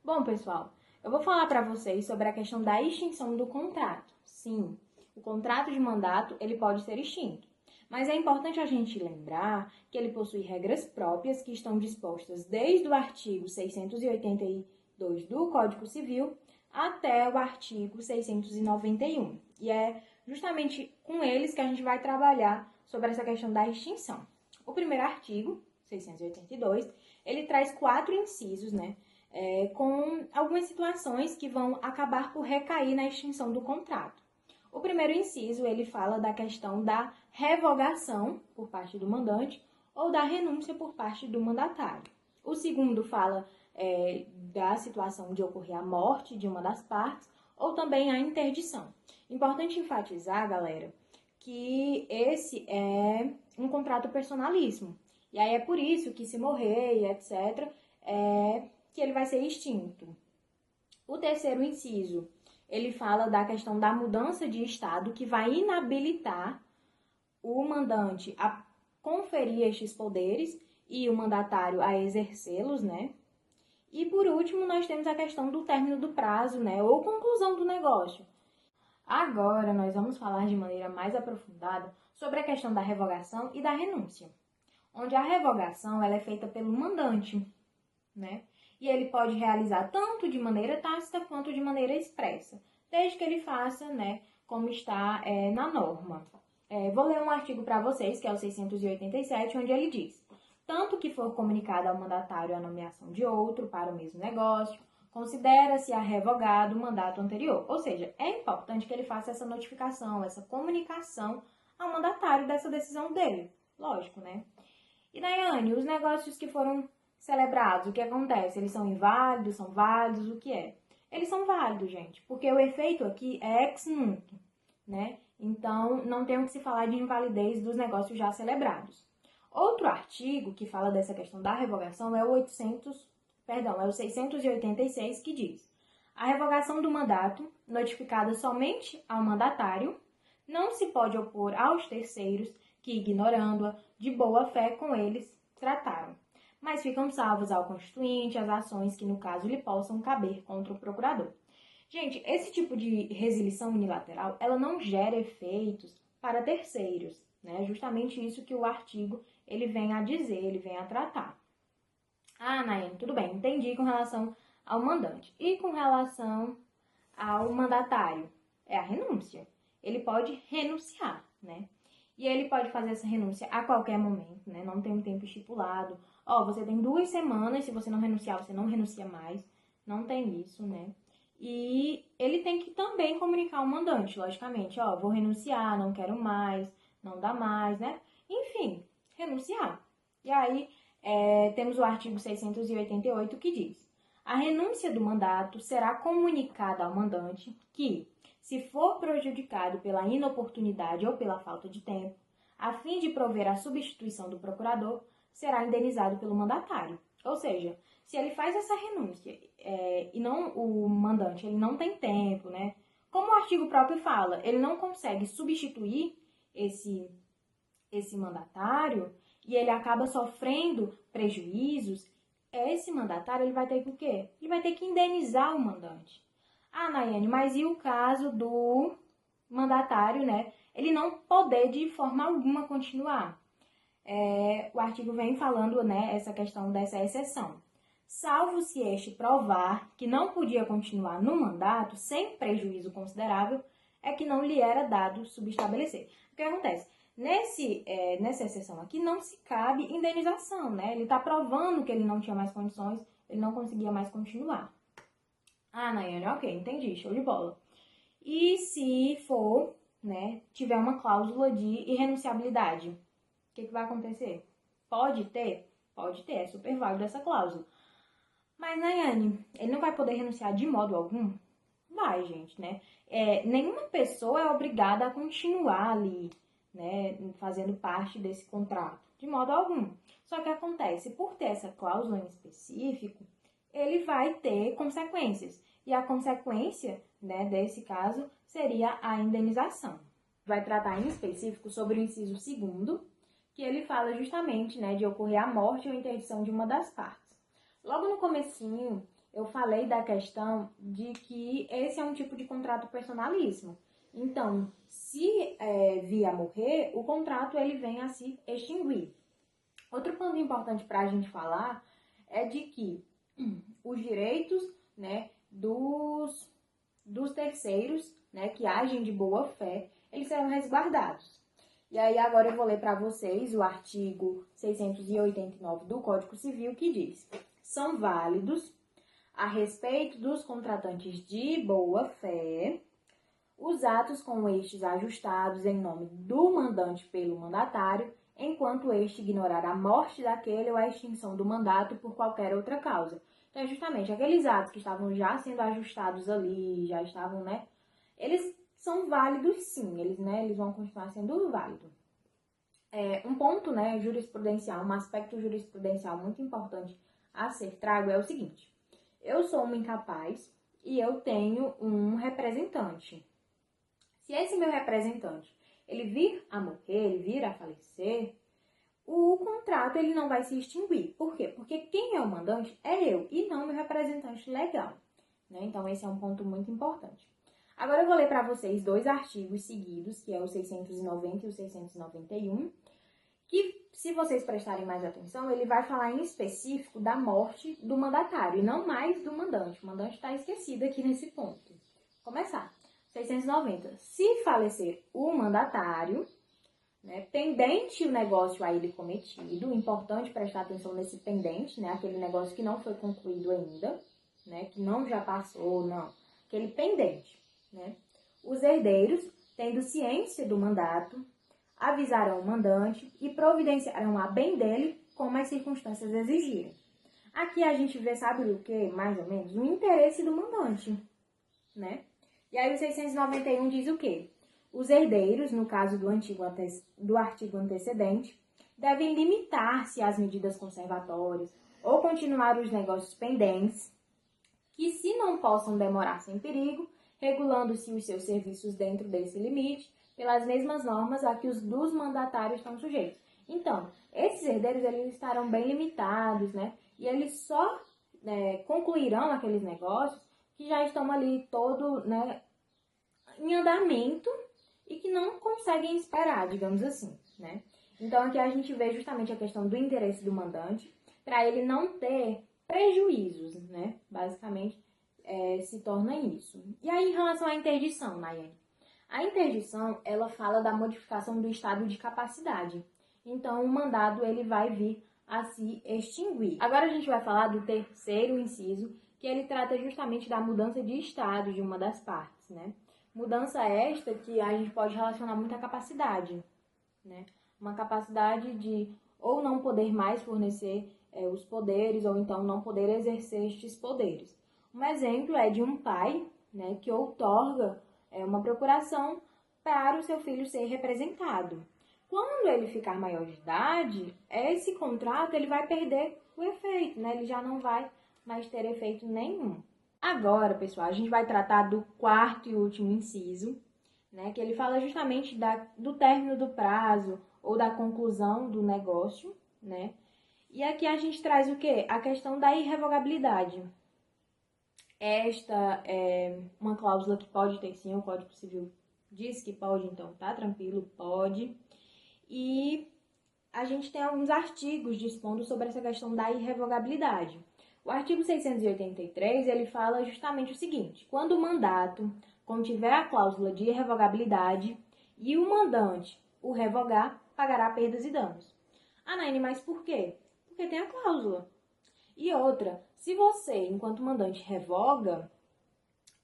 Bom, pessoal, eu vou falar para vocês sobre a questão da extinção do contrato. Sim, o contrato de mandato ele pode ser extinto, mas é importante a gente lembrar que ele possui regras próprias que estão dispostas desde o artigo 682 do Código Civil até o artigo 691. E é justamente com eles que a gente vai trabalhar sobre essa questão da extinção. O primeiro artigo, 682, ele traz 4 incisos, com algumas situações que vão acabar por recair na extinção do contrato. O primeiro inciso, ele fala da questão da revogação por parte do mandante ou da renúncia por parte do mandatário. O segundo fala da situação de ocorrer a morte de uma das partes ou também a interdição. Importante enfatizar, galera, que esse é um contrato personalíssimo. E aí é por isso que se morrer e etc., que ele vai ser extinto. O terceiro inciso, ele fala da questão da mudança de estado que vai inabilitar o mandante a conferir estes poderes e o mandatário a exercê-los, E por último, nós temos a questão do término do prazo, ou conclusão do negócio. Agora, nós vamos falar de maneira mais aprofundada sobre a questão da revogação e da renúncia, onde a revogação ela é feita pelo mandante, E ele pode realizar tanto de maneira tácita quanto de maneira expressa, desde que ele faça, como está na norma. Vou ler um artigo para vocês, que é o 687, onde ele diz: tanto que for comunicado ao mandatário a nomeação de outro para o mesmo negócio, considera-se a revogado o mandato anterior. Ou seja, é importante que ele faça essa notificação, essa comunicação ao mandatário dessa decisão dele. Lógico, E, Daiane, os negócios que foram celebrados, o que acontece? Eles são inválidos, são válidos, o que é? Eles são válidos, gente, porque o efeito aqui é ex nunc, Então, não tem o que se falar de invalidez dos negócios já celebrados. Outro artigo que fala dessa questão da revogação é o 686, que diz: a revogação do mandato, notificada somente ao mandatário, não se pode opor aos terceiros que, ignorando-a, de boa fé com eles trataram, mas ficam salvos ao constituinte as ações que, no caso, lhe possam caber contra o procurador. Gente, esse tipo de resilição unilateral, ela não gera efeitos para terceiros, Justamente isso que o artigo ele vem a dizer, ele vem a tratar. Ah, Nayane, tudo bem, entendi com relação ao mandante. E com relação ao mandatário? É a renúncia. Ele pode renunciar, E ele pode fazer essa renúncia a qualquer momento, Não tem um tempo estipulado. Você tem 2 semanas, se você não renunciar, você não renuncia mais. Não tem isso, E ele tem que também comunicar ao mandante, logicamente. Vou renunciar, não quero mais, não dá mais, Enfim, renunciar. E aí, temos o artigo 688 que diz: a renúncia do mandato será comunicada ao mandante que, se for prejudicado pela inoportunidade ou pela falta de tempo, a fim de prover a substituição do procurador, será indenizado pelo mandatário. Ou seja, se ele faz essa renúncia e não o mandante ele não tem tempo, Como o artigo próprio fala, ele não consegue substituir esse mandatário e ele acaba sofrendo prejuízos, esse mandatário ele vai ter que o quê? Ele vai ter que indenizar o mandante. Ah, Nayane, mas e o caso do mandatário, Ele não poder de forma alguma continuar. O artigo vem falando, essa questão dessa exceção. Salvo se este provar que não podia continuar no mandato sem prejuízo considerável, é que não lhe era dado subestabelecer. O que acontece? Nessa exceção aqui, não se cabe indenização, Ele está provando que ele não tinha mais condições, ele não conseguia mais continuar. Ah, Nayane, ok, entendi, show de bola. E se for, tiver uma cláusula de irrenunciabilidade, o que vai acontecer? Pode ter? Pode ter, é super válido essa cláusula. Mas, Nayane, ele não vai poder renunciar de modo algum? Vai, gente, nenhuma pessoa é obrigada a continuar ali, fazendo parte desse contrato, de modo algum. Só que acontece, por ter essa cláusula em específico, ele vai ter consequências. E a consequência, desse caso, seria a indenização. Vai tratar em específico sobre o inciso 2º, que ele fala justamente, de ocorrer a morte ou interdição de uma das partes. Logo no comecinho, eu falei da questão de que esse é um tipo de contrato personalíssimo. Então, se vir a morrer, o contrato ele vem a se extinguir. Outro ponto importante para a gente falar é de que os direitos, né, dos terceiros, né, que agem de boa fé, eles serão resguardados. E aí agora eu vou ler para vocês o artigo 689 do Código Civil, que diz: são válidos, a respeito dos contratantes de boa fé, os atos com estes ajustados em nome do mandante pelo mandatário, enquanto este ignorar a morte daquele ou a extinção do mandato por qualquer outra causa. Então, é justamente aqueles atos que estavam já sendo ajustados ali, já estavam, né? Eles são válidos sim, eles vão continuar sendo válidos. Um ponto, né, jurisprudencial, um aspecto jurisprudencial muito importante a ser trago é o seguinte: eu sou uma incapaz e eu tenho um representante. Se esse meu representante ele vir a morrer, ele vir a falecer, o contrato ele não vai se extinguir. Por quê? Porque quem é o mandante é eu e não meu representante legal. Né? Então, esse é um ponto muito importante. Agora, eu vou ler para vocês dois artigos seguidos, que é o 690 e o 691, que, se vocês prestarem mais atenção, ele vai falar em específico da morte do mandatário, e não mais do mandante. O mandante está esquecido aqui nesse ponto. Vou começar. 690. Se falecer o mandatário, né, pendente o negócio a ele cometido, importante prestar atenção nesse pendente, né, aquele negócio que não foi concluído ainda, né, que não já passou, não, aquele pendente, né, os herdeiros, tendo ciência do mandato, avisarão o mandante e providenciarão a bem dele como as circunstâncias exigirem. Aqui a gente vê, sabe o que, mais ou menos? O interesse do mandante, né? E aí o 691 diz o quê? Os herdeiros, no caso do artigo antecedente, devem limitar-se às medidas conservatórias ou continuar os negócios pendentes, que se não possam demorar sem perigo, regulando-se os seus serviços dentro desse limite, pelas mesmas normas a que os dos mandatários estão sujeitos. Então, esses herdeiros eles estarão bem limitados, né? E eles só concluirão aqueles negócios que já estão ali todo, né, em andamento e que não conseguem esperar, digamos assim, né? Então, aqui a gente vê justamente a questão do interesse do mandante para ele não ter prejuízos, né? Basicamente, se torna isso. E aí, em relação à interdição, Nayane? A interdição, ela fala da modificação do estado de capacidade. Então, o mandado, ele vai vir a se extinguir. Agora a gente vai falar do terceiro inciso, que ele trata justamente da mudança de estado de uma das partes, né? Mudança esta que a gente pode relacionar muito à capacidade, né? Uma capacidade de ou não poder mais fornecer os poderes, ou então não poder exercer estes poderes. Um exemplo é de um pai, né, que outorga uma procuração para o seu filho ser representado. Quando ele ficar maior de idade, esse contrato ele vai perder o efeito, né? Ele já não vai mais ter efeito nenhum. Agora, pessoal, a gente vai tratar do quarto e último inciso, né? Que ele fala justamente do término do prazo ou da conclusão do negócio, né? E aqui a gente traz o quê? A questão da irrevogabilidade. Esta é uma cláusula que pode ter sim, o Código Civil diz que pode, então tá tranquilo, pode. E a gente tem alguns artigos dispondo sobre essa questão da irrevogabilidade. O artigo 683, ele fala justamente o seguinte: quando o mandato contiver a cláusula de irrevogabilidade e o mandante o revogar, pagará perdas e danos. Ah, Naine, mas por quê? Porque tem a cláusula. E outra, se você, enquanto mandante, revoga,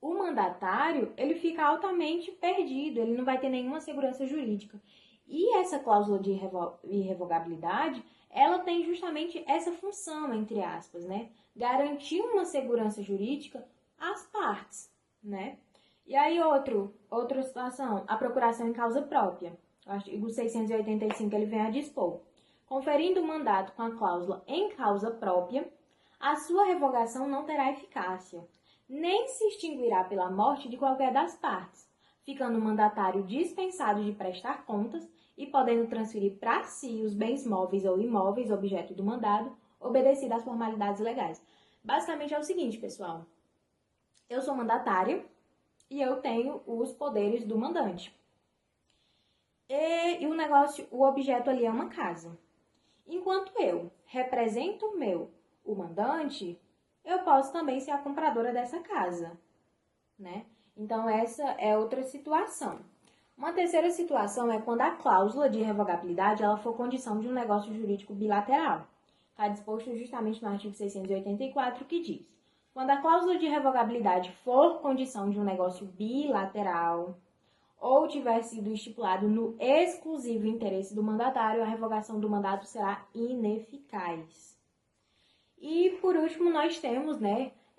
o mandatário, ele fica altamente perdido, ele não vai ter nenhuma segurança jurídica. E essa cláusula de irrevogabilidade, ela tem justamente essa função, entre aspas, né? Garantir uma segurança jurídica às partes, né? E aí, outra situação, a procuração em causa própria. O artigo 685, ele vem a dispor: conferindo o mandato com a cláusula em causa própria, a sua revogação não terá eficácia, nem se extinguirá pela morte de qualquer das partes, ficando o mandatário dispensado de prestar contas e podendo transferir para si os bens móveis ou imóveis objeto do mandado, obedecido às formalidades legais. Basicamente é o seguinte, pessoal. Eu sou mandatário e eu tenho os poderes do mandante. E o objeto ali é uma casa. Enquanto eu represento o mandante, eu posso também ser a compradora dessa casa, né? Então, essa é outra situação. Uma terceira situação é quando a cláusula de revogabilidade ela for condição de um negócio jurídico bilateral. Está disposto justamente no artigo 684, que diz: quando a cláusula de revogabilidade for condição de um negócio bilateral ou tiver sido estipulado no exclusivo interesse do mandatário, a revogação do mandato será ineficaz. E, por último, nós temos,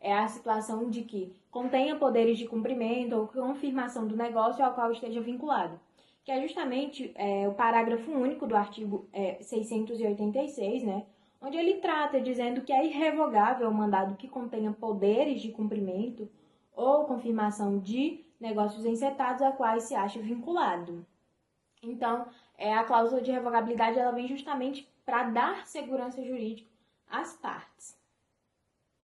a situação de que contenha poderes de cumprimento ou confirmação do negócio ao qual esteja vinculado, que é justamente o parágrafo único do artigo 686, onde ele trata dizendo que é irrevogável o mandado que contenha poderes de cumprimento ou confirmação de negócios encetados a quais se acha vinculado. Então, a cláusula de revogabilidade ela vem justamente para dar segurança jurídica às partes.